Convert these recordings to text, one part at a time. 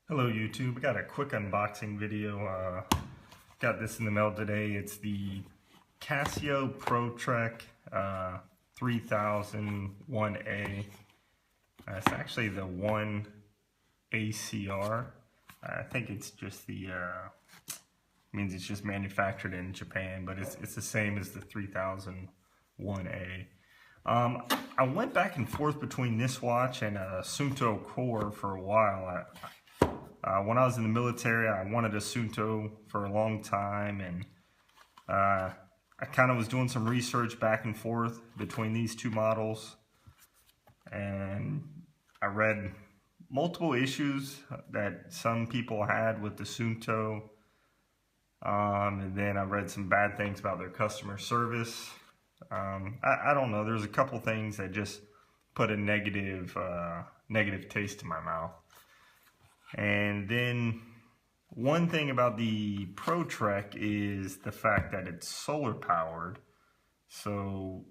Hello YouTube, I got a quick unboxing video. Got this in the mail today. It's the Casio Protrek 3001A. It's actually the 1ACR. I think it's just the, means it's just manufactured in Japan, but it's the same as the 3001A. I went back and forth between this watch and a Suunto Core for a while. When I was in the military, I wanted a Suunto for a long time, and I kind of was doing some research back and forth between these two models, and I read multiple issues that some people had with the Suunto, and then I read some bad things about their customer service. I don't know, there's a couple things that just put a negative taste in my mouth. And then one thing about the Protrek is the fact that it's solar powered, so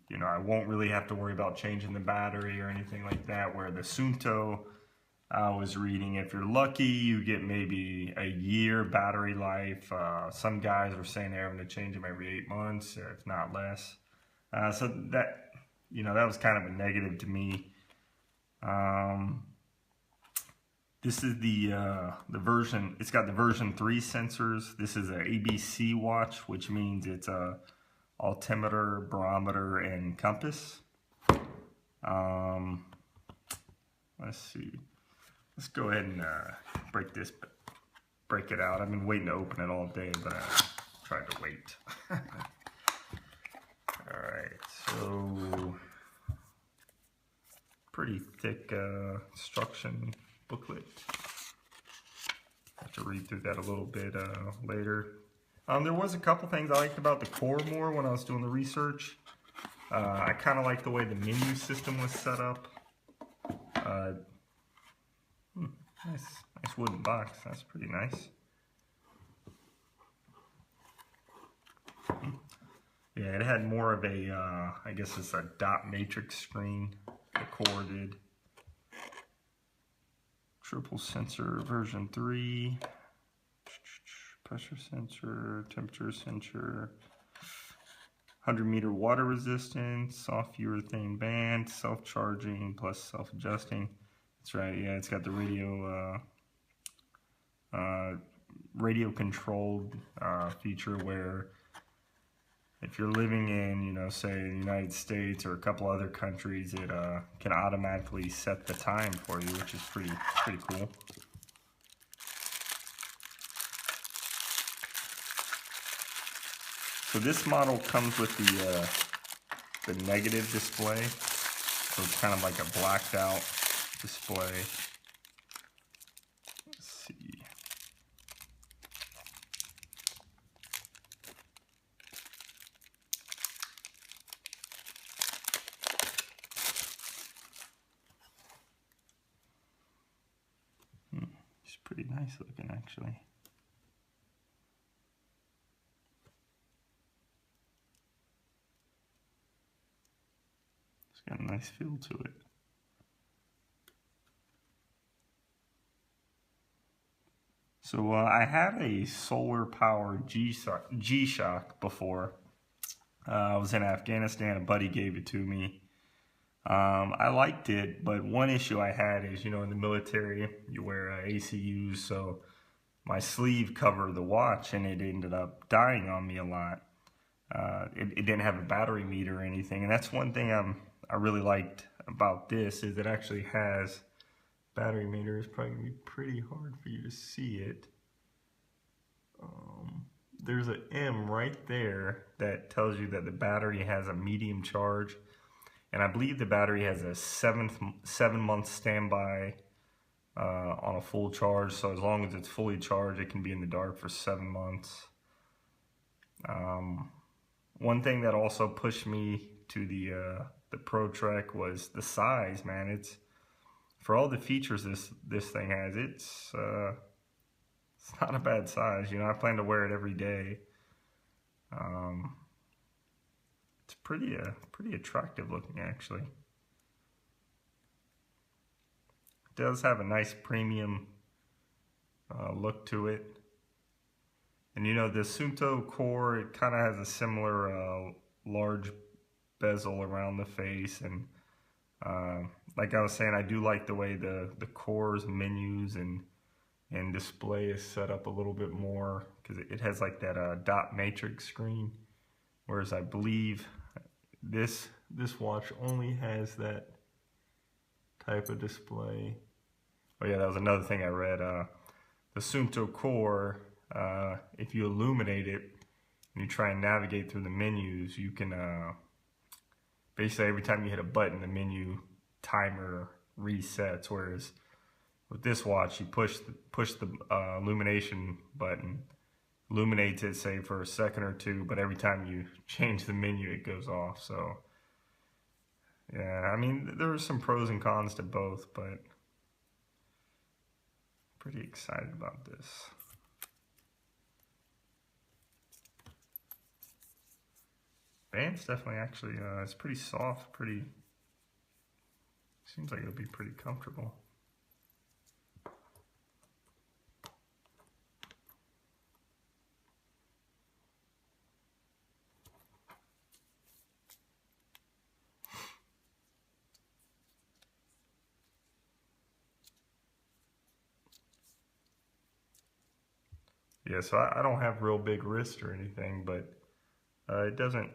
I won't really have to worry about changing the battery or anything like that, where the Suunto, I was reading, if you're lucky you get maybe a year battery life. Some guys were saying they're having to change them every 8 months, if not less. So that that was kind of a negative to me. This is the version. It's got the version 3 sensors. This is an A.B.C watch, which means it's a altimeter, barometer, and compass. Let's see. Let's go ahead and break it out. I've been waiting to open it all day, but I tried to wait. All right, so pretty thick instruction booklet. I have to read through that a little bit later. There was a couple things I liked about the Core more when I was doing the research. I kind of like the way the menu system was set up. Nice wooden box. That's pretty nice. Yeah, it had more of a, I guess it's a dot matrix screen. The Core did. Triple sensor version 3, pressure sensor, temperature sensor, 100-meter water resistance, soft urethane band, self-charging plus self-adjusting. That's right, yeah, it's got the radio controlled feature where if you're living in, say the United States or a couple other countries, it can automatically set the time for you, which is pretty cool. So this model comes with the negative display, so it's kind of like a blacked out display. Let's see. It's pretty nice looking, actually. It's got a nice feel to it. So I had a solar powered G-Shock before. I was in Afghanistan, a buddy gave it to me. I liked it, but one issue I had is, in the military, you wear ACUs, so my sleeve covered the watch, and it ended up dying on me a lot. It didn't have a battery meter or anything, and that's one thing I really liked about this, is it actually has battery meter. It's probably going to be pretty hard for you to see it. There's an M right there that tells you that the battery has a medium charge. And I believe the battery has a 7-month standby on a full charge. So as long as it's fully charged, it can be in the dark for 7 months. One thing that also pushed me to the Protrek was the size. Man, it's for all the features this thing has. It's not a bad size. I plan to wear it every day. It's pretty attractive looking, actually. It does have a nice premium look to it. And you know, the Suunto Core, it kind of has a similar large bezel around the face, and like I was saying, I do like the way the Core's menus and display is set up a little bit more, because it has like that dot matrix screen, whereas I believe this watch only has that type of display. Oh yeah, that was another thing I read. The Suunto Core, if you illuminate it and you try and navigate through the menus, you can basically every time you hit a button, the menu timer resets. Whereas with this watch, you push the illumination button, illuminates it, say for a second or two, but every time you change the menu, it goes off. So yeah, I mean, there are some pros and cons to both, but pretty excited about this. Band's definitely actually, it's pretty soft, seems like it'll be pretty comfortable. Yeah, so I don't have real big wrist or anything, but it doesn't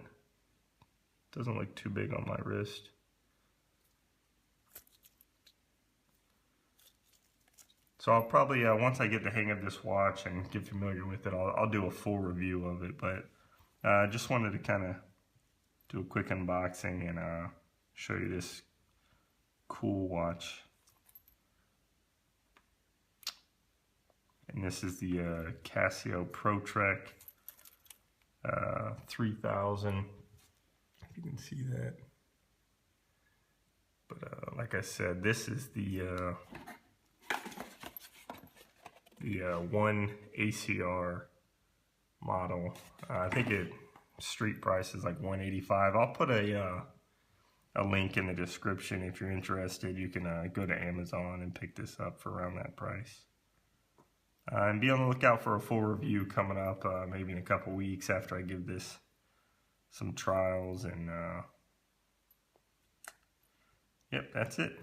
look too big on my wrist. So I'll probably, once I get the hang of this watch and get familiar with it, I'll do a full review of it. But I just wanted to kind of do a quick unboxing and show you this cool watch. And this is the Casio Protrek 3000. If you can see that. But like I said, this is the 1 ACR model. I think street price is like $185. I'll put a link in the description if you're interested. You can go to Amazon and pick this up for around that price. And be on the lookout for a full review coming up, maybe in a couple weeks after I give this some trials. And yep, that's it.